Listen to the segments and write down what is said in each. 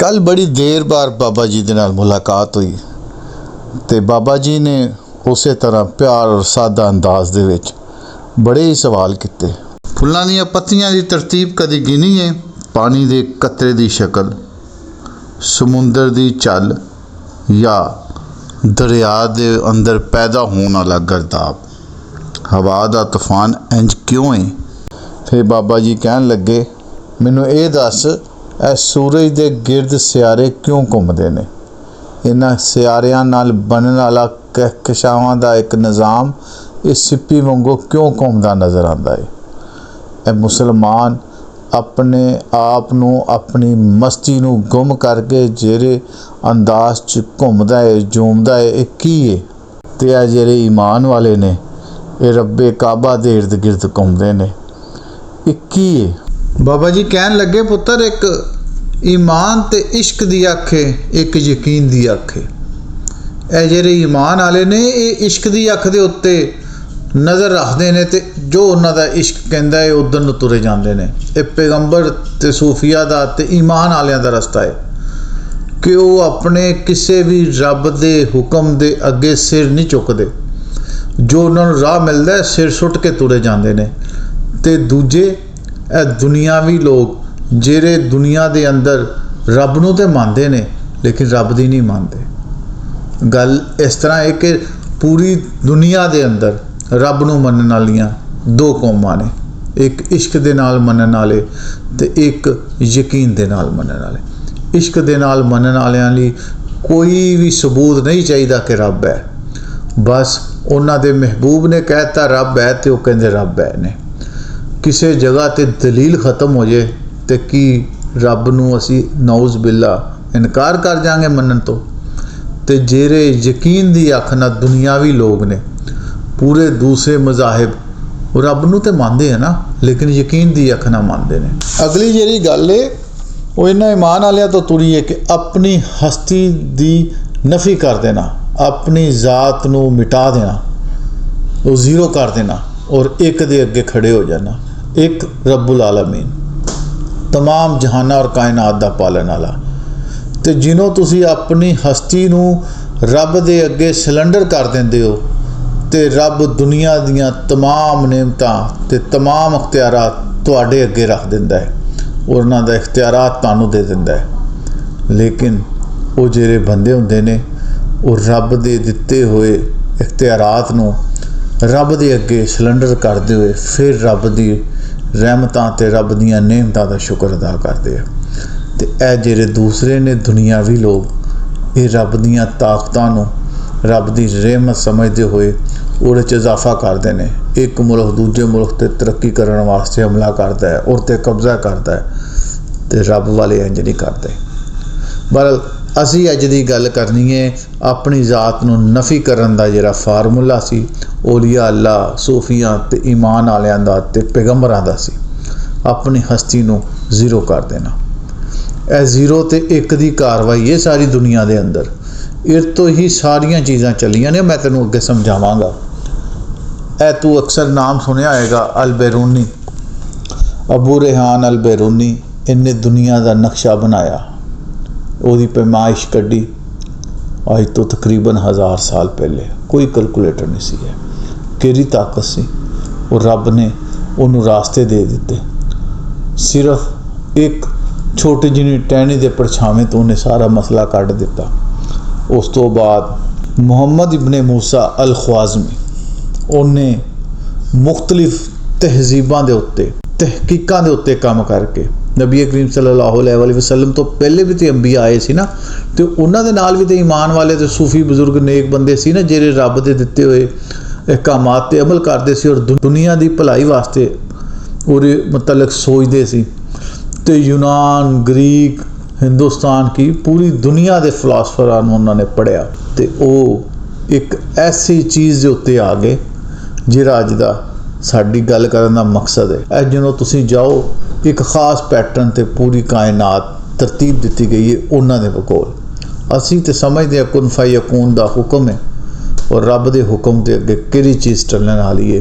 कल बड़ी देर बाद बाबा जी दे नाल मुलाकात हुई तो बाबा जी ने उस तरह प्यार और सादा अंदाज दे विच बड़े ही सवाल किए। फुल्लां दीयां पत्तियां दी तरतीब कदी गिनी है? पानी दे कतरे दी शक्ल, समुंदर दी चल या दरिया दे अंदर पैदा होने वाला गर्दाब, हवा दा तूफान इंज क्यों है? फिर बाबा जी कहन लगे, मैनू ये दस, ए सूरज दे गिरद सियारे क्यों घूमते ने? इन्हां सियारियां नाल बनन वाला कहकशावां दा एक निज़ाम इस सिप्पी वांगू क्यों घूमदा नज़र आंदा है? ए मुसलमान अपने आप नूं अपनी मस्ती नूं गुम करके जेरे अंदाज च घूमदा है जूमदा है, ये की है? ते ए जेरे ईमान वाले ने ये रब्बे काबा दे इर्द गिर्द घूमते ने, ये की है? बाबा जी कहन लगे, पुत्तर एक ईमान ते इश्क दी अख है, एक यकीन दी अख है। ए जेरे ईमान वाले ने ये इश्क दी अख दे उत्ते नज़र रखते हैं तो जो उन्हों का इश्क कहता है उधर नूं तुरे जाते हैं। ये पैगंबर ते सूफिया दा ते ईमान वालियां दा रस्ता है कि वो अपने किसी भी रब दे हुक्म दे अगे सिर नहीं चुकते, जो उन्होंने राह मिलता है सिर सुट के तुरे जाते हैं। ते दूजे ए दुनियावी लोग जेरे दुनिया दे अंदर रब नूं ते मानते ने लेकिन रब दी नहीं मानते। गल इस तरह है कि पूरी दुनिया दे अंदर रब नूं मनण वालियां दो कौमां ने, एक इश्क दे नाल मनण वाले ते एक यकीन दे नाल मनण वाले। इश्क दे नाल मनण वालियां लई कोई भी सबूत नहीं चाहिदा कि रब है, बस उन्हां दे महबूब ने कहता रब है तो वह कहंदे रब है ने। किसी जगह ते दलील ख़त्म हो जाए तो की रब नूं असी नौज़ बिल्ला इनकार कर जाएंगे मनन तो? ते जेरे यकीन दी अख नाल दुनियावी लोग ने, पूरे दूसरे मज़ाहिब रब नूं ते मानते हैं ना, लेकिन यकीन दी अख नाल मानते हैं। अगली जेरी गल है वो इन्हां ईमान वालियां तो तुरी है कि अपनी हस्ती दी नफ़ी कर देना, अपनी ज़ात नूं मिटा देना, वो ज़ीरो कर देना और एक दे अगे खड़े हो जाना। एक रब्बुल आलमीन तमाम जहाना और कायनात दा पालन वाला, ते जिन्हों तुसी अपनी हस्ती नूं रब दे अगे सिलेंडर कर देंदे हो ते रब दुनिया दियां तमाम नेमतां ते तमाम अख्तियारात तुहाडे अगे रख दिंदा है और उन्हां दा इख्तियारात तुहानूं दे दिंदा है। लेकिन वो जेरे बंदे हुंदे ने वो रब दे दिते हुए इख्तियारात नूं रब दे अगे सिलेंडर करते हुए फिर रब दी रहमतां ते रब दियां नेमतां दा शुक्र अदा करते हैं। ते ए जेरे दूसरे ने दुनियावी लोग ये रब दियां ताकतां नूं रब दी रहमत समझते हुए उहदे च इजाफा करते हैं। एक मुल्क दूजे मुल्क ते तरक्की करने वास्ते हमला करता है और ते कब्जा करता है, ते रब वाले इंज नहीं करते। बहरहाल असी अज दी गल करनी है अपनी ज़ात नूं नफ़ी करन दा जिहड़ा फार्मूला सी औलिया अल्लाह सूफियां ते ईमान वालियां दा ते पैगंबरां दा सी, अपनी हस्ती नूं ज़ीरो कर देना। ए ज़ीरो ते एक दी कार्रवाई है सारी दुनिया दे अंदर, इस तो ही सारियां चीज़ां चलियां ने। मैं तैनूं अगे समझावांगा। ए तू अक्सर नाम सुनिया होएगा अल बैरूनी, अबू रेहान अल बैरूनी। इन्हें दुनिया का नक्शा बनाया, ਉਹਦੀ पैमाइश कड्डी अज तो तकरीबन 1000 साल पहले। कोई कैलकुलेटर नहीं सी है, केरी ताकत सी, और रब ने उन्होंने रास्ते दे दिते। सिर्फ एक छोटी जिनी टहनी के परछावें तो उन्हें सारा मसला कढ़ दिता। उस तो बाद मुहम्मद इब्ने मूसा अल ख्वाज़मी उन्हें मुख्तलिफ तहजीबां दे उत्ते तहकीकां दे उत्ते काम करके नबी करीम सल्लल्लाहु अलैहि वसल्लम तो पहले भी तो अंबिया आए सी ना, तो उन्हां दे नाल भी तो ईमान वाले तो सूफी बुजुर्ग नेक बंदे सी ना, जेरे रब दे दिते हुए अहकामात ते अमल करते सी और दुनिया की भलाई वास्ते पूरे मतलब सोचते सी। तो यूनान, ग्रीक, हिंदुस्तान की पूरी दुनिया के फिलासफरां नूं उन्होंने पढ़िया, तो वो एक ऐसी चीज़ के उत्ते आ गए जिहड़ा अज दा साडी गल करन दा मकसद है। ए ਜਦੋਂ ਤੁਸੀਂ जाओ एक खास पैटर्न ते पूरी कायनात तरतीब दी गई है उन्होंने दे कोल। असी तो समझते हैं कुन फयकून दा हुक्म है और रब के हुक्म के अगे किहड़ी चीज़ चलने वाली है।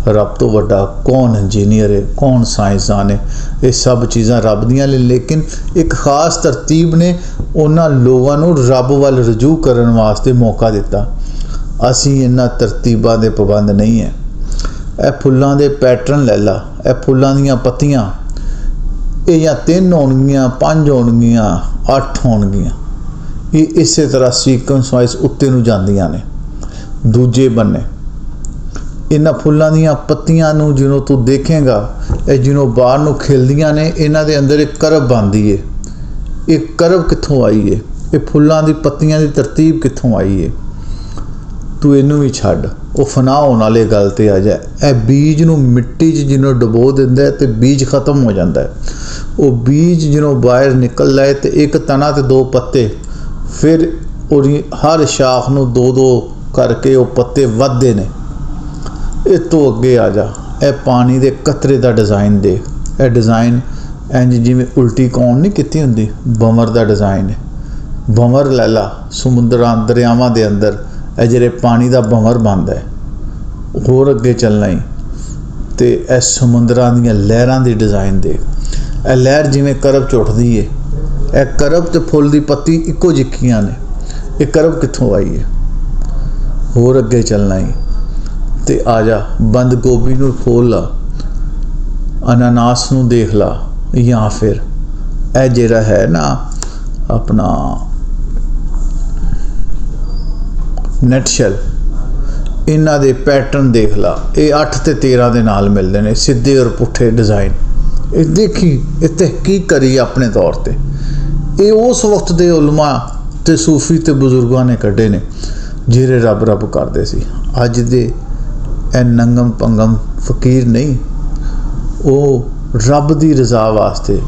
रब तो वड्डा कौन इंजीनियर है, कौन साइंसदान है, ये सब चीज़ां रब दियां ने। लेकिन एक खास तरतीब ने उन्हां लोगों नूं रब वल रजू करन वास्ते मौका दिता। असीं इन्हां तरतीबां दे पाबंद नहीं है। ਇਹ फुल्लां दे पैटर्न लै ला, ਇਹ फुल्लां दीयां पत्तियां ਇਹ ਜਾਂ 3 होणगियां, 5 होणगियां, 8 होणगियां, ये इस तरह सीक्वेंस वाइज उत्ते नूं जांदियां ने। दूजे बन्ने इन्हां फुल्लां दीयां पत्तियां नूं जिन्हों तू देखेगा, ये जिन्हों बाहर नूं खिलदियां ने, इन्हां दे अंदर एक करब बनदी है। ये करब कित्थों आई है, ये फुल्लां दी पत्तियां दी तरतीब कित्थों आई है। तू इनू भी छड्ड, वो फना होने वाली गल ते आ जाए। ए बीज नूं मिट्टी च जिन्हों डबो दिंदा है तो बीज खत्म हो जाता है। वो बीज जिन्हों बाहर निकलदा है तो एक तना ते 2 पत्ते, फिर उहदी हर शाख नूं 2-2 करके वो पत्ते वधदे ने। इस तो अगे आ जा, ए पानी दे कतरे दा डिज़ाइन देख। ए डिज़ाइन इंज जिवें उल्टी कौन नहीं कीती हुंदी, भंवर दा डिज़ाइन है। भंवर लै ला, समुद्रां दरियावां दे अंदर ਇਹ ਜਿਹੜੇ पानी का भंवर बनता है। होर अगे चलना ही तो यह समुद्रां दीयां लहरां दी डिज़ाइन देख। यह लहर जिवें करब चुटदी है, यह करब ते फुल दी पत्ती इक्को जिक्कियां ने। ये करब कित्थों आई है। होर अगे चलना ही तो आ जा, बंद गोभी नूं खोल ला, अनानास नूं देख ला, या फिर यह जिहड़ा है ना अपना नटशल, इन्हां दे पैटर्न देख ला। ये 8 ते 13 दे नाल मिलते हैं, सीधे और पुठे डिज़ाइन। ये देखी, ये तहकीक करी अपने तौर पर। ये उस वक्त के उलमा ते सूफी ते बुजुर्गों ने कढ़े ने जिहड़े रब रब करते सी। अज दे ए नंगम पंगम फकीर नहीं, वो रब की रज़ा वास्ते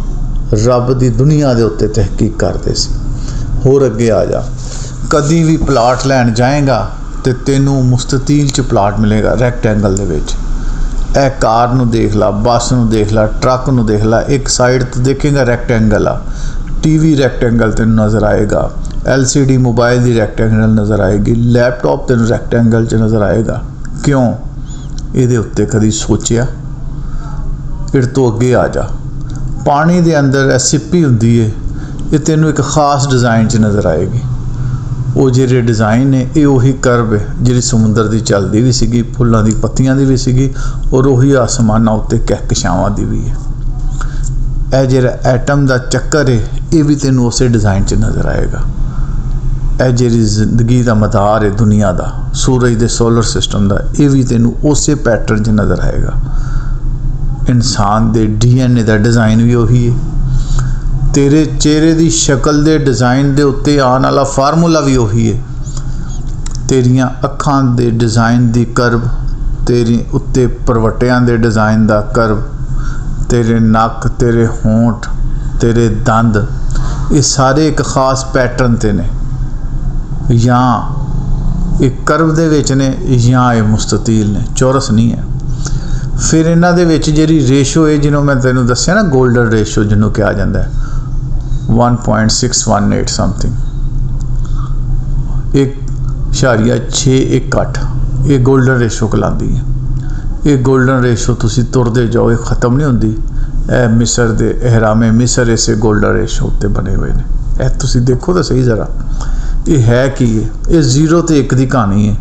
रब की दुनिया के उत्ते तहकीक करते सी। होर अगे आ जा, कदी भी प्लाट लैन जाएगा तो तेनू मुस्ततील च प्लाट मिलेगा रैक्टेंगल दे विच। ए कार नू देख ला, बस नू देख ला, ट्रक नू देख ला, एक साइड तो देखेगा रैक्टेंगल आ, टीवी रैक्टेंगल तेन नज़र आएगा, LCD मोबाइल की रैक्टेंगल नज़र आएगी, लैपटॉप तेन रैक्टेंगल च नज़र आएगा। क्यों? ये उत्ते कभी सोचिया? इस तो अगे आ जा, पानी दे अंदर सिप्पी हुंदी है, ये तेनू एक खास डिज़ाइन च नज़र आएगी। वो जिहड़े डिज़ाइन ने ये उही करब है जिहड़ी समुद्र की चलती भी सीगी, फुल्लां दी पत्तियां दी भी सीगी, और उही आसमानां उत्ते कहकशावां दी भी है। यह जिहड़ा एटम का चक्कर है ये भी तेनू उस डिज़ाइन च नज़र आएगा। यह जिहड़ी जिंदगी का मदार है दुनिया का, सूरज के सोलर सिस्टम का, ये भी तेनू उस पैटर्न च नज़र आएगा। इंसान के DNA का डिज़ाइन भी उही है। तेरे चेहरे की शक्ल के डिज़ाइन के उत्ते आने वाला फार्मूला भी उही है। तेरियां अखां के डिज़ाइन की करब, तेरी उत्ते परवटियां के डिज़ाइन का करब, तेरे नक, तेरे होंठ, तेरे दंद, ये सारे एक खास पैटर्न ते ने। या एक करब दे विच ने, या ये मुस्ततील ने, चौरस नहीं है। फिर इन्हां दे विच जिहड़ी रेशो है, जिन्हों मैं तेनों दस्सिया ना गोल्डन रेशो जिन्हों कहा जाता है, 1.618 समथिंग, 1.618, ये गोल्डन रेशो कहलाती है। ये गोल्डन रेशो तुसी तुरदे जाओ, ये ख़त्म नहीं होंदी। ए मिस्र दे एहरामे मिस्र इसे गोल्डन रेशो उत्ते बने हुए ने। ए तुसी देखो तो सही ज़रा, ये है कि ये 0 ते 1 की कहानी है।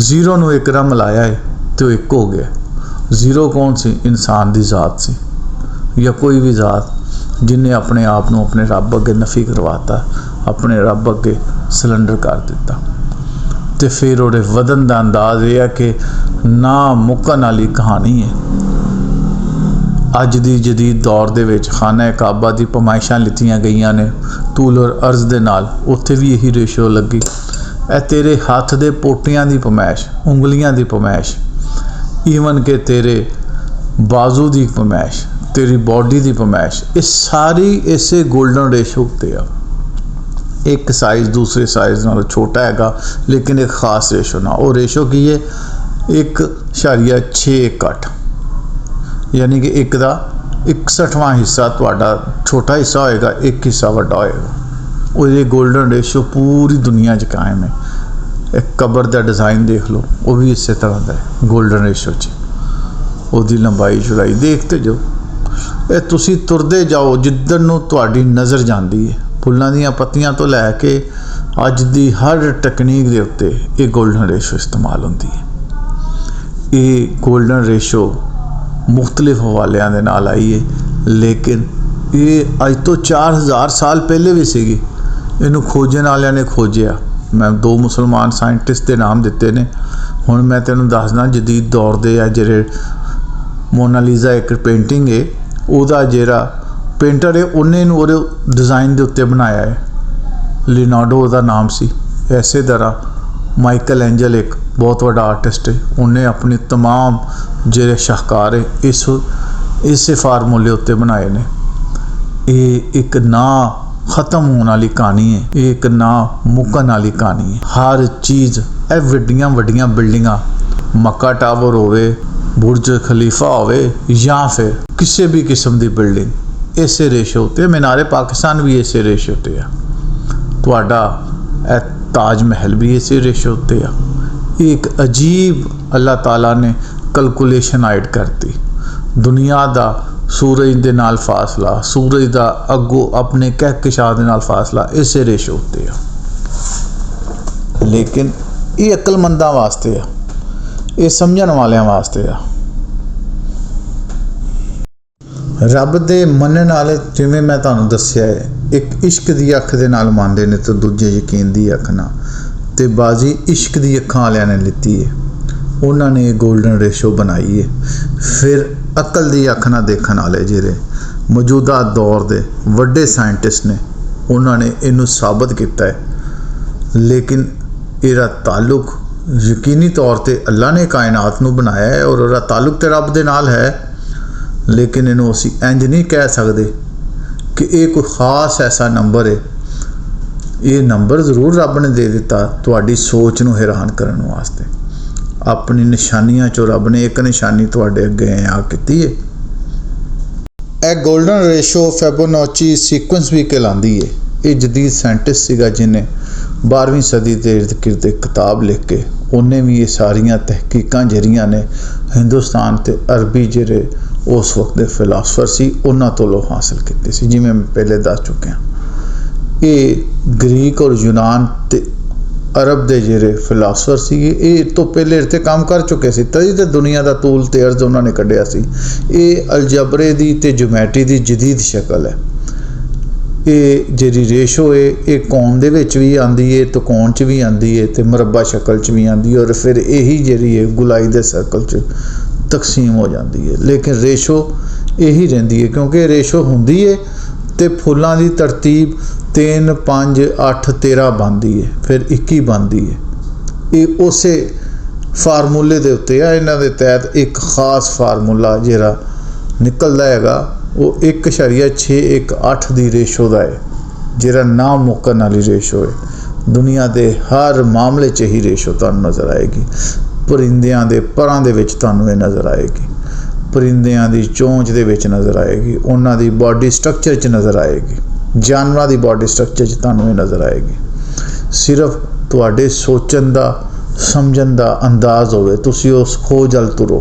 0 नूं 1 नाल मिलाया है तो 1 हो गया। 0 कौन सी? इंसान की ज़ात सी, या कोई भी ज़ात जिन्हें अपने आप को अपने रब अगे नफी करवाता, अपने रब अगे सिलेंडर कर दिता। तो फिर वो वधन का अंदाज यह है कि ना मुक्कन वाली कहानी है। अज की जदीद दौर दे विच खाना काबा की पमाइशां लितियां गई ने तूल और अर्ज दे नाल, उत्थे भी यही रेशो लगी। ए तेरे हाथ दे पोटियां की पमैश, उंगलियां की पमैश, ईवन के तेरे बाजू की पमैश, तेरी बॉडी की पमैश, ये सारी इसे गोल्डन रेशो उत्ते आ। एक साइज़ दूसरे साइज़ नालों छोटा हैगा, लेकिन एक खास रेशो ना। वो रेशो की है 1.618, यानी कि 1 का 61वां हिस्सा तुहाडा छोटा हिस्सा होएगा, 1 हिस्सा वड्डा होएगा। और ये गोल्डन रेशो पूरी दुनिया च कायम है। ਇੱਕ ਕਬਰ ਦਾ ਡਿਜ਼ਾਈਨ ਦੇਖ ਲਓ, ਉਹ ਵੀ ਇਸੇ ਤਰ੍ਹਾਂ ਦਾ ਹੈ ਗੋਲਡਨ ਰੇਸ਼ੋ 'ਚ। ਉਹਦੀ ਲੰਬਾਈ ਚੌੜਾਈ ਦੇਖਦੇ ਜਾਓ, ਇਹ ਤੁਸੀਂ ਤੁਰਦੇ ਜਾਓ ਜਿੱਧਰ ਨੂੰ ਤੁਹਾਡੀ ਨਜ਼ਰ ਜਾਂਦੀ ਹੈ। ਫੁੱਲਾਂ ਦੀਆਂ ਪੱਤੀਆਂ ਤੋਂ ਲੈ ਕੇ ਅੱਜ ਦੀ ਹਰ ਟੈਕਨੀਕ ਦੇ ਉੱਤੇ ਇਹ ਗੋਲਡਨ ਰੇਸ਼ੋ ਇਸਤੇਮਾਲ ਹੁੰਦੀ ਹੈ। ਇਹ ਗੋਲਡਨ ਰੇਸ਼ੋ ਮੁਖਤਲਿਫ ਹਵਾਲਿਆਂ ਦੇ ਨਾਲ ਆਈ ਹੈ, ਲੇਕਿਨ ਇਹ ਅੱਜ ਤੋਂ 4000 ਸਾਲ ਪਹਿਲੇ ਵੀ ਸੀਗੀ। ਇਹਨੂੰ ਖੋਜਣ ਵਾਲਿਆਂ ਨੇ ਖੋਜਿਆ। ਮੈਂ 2 ਮੁਸਲਮਾਨ ਸਾਇੰਟਿਸਟ ਦੇ ਨਾਮ ਦਿੱਤੇ ਨੇ। ਹੁਣ ਮੈਂ ਤੈਨੂੰ ਦੱਸਦਾ ਜਦੀਦ ਦੌਰ ਦੇ ਆ ਜਿਹੜੇ ਮੋਨਾਲੀਜ਼ਾ ਇੱਕ ਪੇਂਟਿੰਗ ਹੈ, ਉਹਦਾ ਜਿਹੜਾ ਪੇਂਟਰ ਹੈ ਉਹਨੇ ਨੂੰ ਉਹਦੇ ਡਿਜ਼ਾਈਨ ਦੇ ਉੱਤੇ ਬਣਾਇਆ ਹੈ। ਲੀਨਾਰਡੋ ਉਹਦਾ ਨਾਮ ਸੀ। ਇਸੇ ਤਰ੍ਹਾਂ ਮਾਈਕਲ ਐਂਜਲ ਇੱਕ ਬਹੁਤ ਵੱਡਾ ਆਰਟਿਸਟ ਹੈ, ਉਹਨੇ ਆਪਣੀ ਤਮਾਮ ਜਿਹੜੇ ਸ਼ਾਹਕਾਰ ਹੈ ਇਸੇ ਫਾਰਮੂਲੇ ਉੱਤੇ ਬਣਾਏ ਨੇ। ਇਹ ਇੱਕ ਨਾ ख़त्म होने वाली कहानी है, एक ना मुकन वाली कहानी है। हर चीज़ ए वड्डियां वड्डियां बिल्डिंगां, मक्का टावर होवे, बुर्ज खलीफा होवे, या फिर किसी भी किस्म की बिल्डिंग इसे रेशो ते मीनारे पाकिस्तान भी इसे रेशो ते आ, तुहाडा ए ताज महल भी इसे रेशो ते आ। एक अजीब अल्लाह ताला ने कैलकुलेशन ऐड करती। दुनिया दा सूरज दे नाल फासला, सूरज दा अगों अपने कहकशां दे नाल फासला इसे रेशो उत्ते आ। लेकिन ये अकलमंदां वास्ते आ, ये समझण वालियां वास्ते आ। रब दे मनण वाले जिवें मैं तुहानूं दस्सिया है, एक इश्क दी अख दे नाल मंनदे ने ते दूजे यकीन दी अख नाल, ते बाजी इश्क दी अखां वालियां ने लित्ती है। उन्हां ने गोल्डन रेशो बनाई है। फिर अकल दी अख ना देखण वाले ਜਿਹੜੇ मौजूदा दौर ਦੇ ਵੱਡੇ ਸਾਇੰਟਿਸਟ ਨੇ, ਉਹਨਾਂ ਨੇ ਇਹਨੂੰ ਸਾਬਤ ਕੀਤਾ ਹੈ। लेकिन ਇਹਦਾ ਤਾਲੁਕ ਯਕੀਨੀ ਤੌਰ ਤੇ ਅੱਲਾ ਨੇ ਕਾਇਨਾਤ ਨੂੰ ਬਣਾਇਆ ਹੈ ਔਰ ਉਹਦਾ ਤਾਲੁਕ ਤੇ ਰੱਬ ਦੇ ਨਾਲ ਹੈ। ਲੇਕਿਨ ਇਹਨੂੰ ਅਸੀਂ ਇੰਜ ਨਹੀਂ ਕਹਿ ਸਕਦੇ ਕਿ ਇਹ ਕੋਈ ਖਾਸ ਐਸਾ ਨੰਬਰ ਹੈ। ਇਹ ਨੰਬਰ ਜ਼ਰੂਰ ਰੱਬ ਨੇ ਦੇ ਦਿੱਤਾ ਤੁਹਾਡੀ ਸੋਚ ਨੂੰ ਹੈਰਾਨ ਕਰਨ ਵਾਸਤੇ। अपनी निशानियां चो रब ने एक निशानी तुहाडे अगे आ कीती है। ए गोल्डन रेशो फैबोनाची सीक्वेंस भी कहलांदी है। ये जदीद साइंटिस्ट सीगा जिन्हें 12वीं सदी के इर्द गिर्द एक किताब लिख के उन्हें भी ये सारियां तहकीकां जरियां ने हिंदुस्तान ते अरबी जिहड़े उस वक्त के फिलासफर सी उन्हां तों हासिल कीते सी। जिवें मैं पहले दस चुकिया, ये ग्रीक और यूनान ते अरब के ਜਿਹੜੇ ਫਿਲਾਸਫਰ ਸੀਗੇ ਇਹ ਤੋਂ ਪਹਿਲੇ ਇੱਥੇ ਕੰਮ ਕਰ ਚੁੱਕੇ ਸੀ, ਤਦੀ ਤੇ ਦੁਨੀਆ ਦਾ ਤੂਲ ਤੇ ਅਰਜ਼ ਉਹਨਾਂ ਨੇ ਕੱਢਿਆ ਸੀ। ਇਹ ਅਲਜਬਰੇ ਦੀ ਤੇ ਜਿਓਮੈਟਰੀ ਦੀ ਜਦੀਦ ਸ਼ਕਲ ਹੈ। ਇਹ ਜਿਹੜੀ ਰੇਸ਼ੋ ਹੈ ਇਹ ਕੌਣ ਦੇ ਵਿੱਚ ਵੀ ਆਉਂਦੀ ਹੈ, ਤਕੌਣ 'ਚ ਵੀ ਆਉਂਦੀ ਹੈ ਤੇ ਮੁਰੱਬਾ ਸ਼ਕਲ 'ਚ ਵੀ ਆਉਂਦੀ ਹੈ, ਔਰ ਫਿਰ ਇਹੀ ਜਿਹੜੀ ਹੈ ਗੁਲਾਈ ਦੇ ਸਰਕਲ 'ਚ ਤਕਸੀਮ ਹੋ ਜਾਂਦੀ ਹੈ। ਲੇਕਿਨ ਰੇਸ਼ੋ ਇਹੀ ਰਹਿੰਦੀ ਹੈ ਕਿਉਂਕਿ ਰੇਸ਼ੋ ਹੁੰਦੀ ਹੈ ਤੇ ਫੁੱਲਾਂ ਦੀ ਤਰਤੀਬ 3 5 8 13 बनती है, फिर 21 बनती है। ये उस फार्मूले के उत्ते आ। इन्हां दे तहत एक खास फार्मूला जिहड़ा निकलदा हैगा वो 1.618 की रेशो का है, जिहड़ा ना मुक्कन वाली रेशो है। दुनिया के हर मामले च ही रेशो तुहानूं नज़र आएगी। परिंदियां दे परां दे विच तुहानूं ये नज़र आएगी, परिंदियां दी चोंच दे विच नज़र आएगी, उन्हां दी बॉडी स्ट्रक्चर च नज़र आएगी, जानवरों की बॉडी स्ट्रक्चर च तुहानूं नज़र आएगी। सिर्फ तुहाडे सोचण दा समझण दा अंदाज़ होवे, तुसीं उस खोज अल तुरो।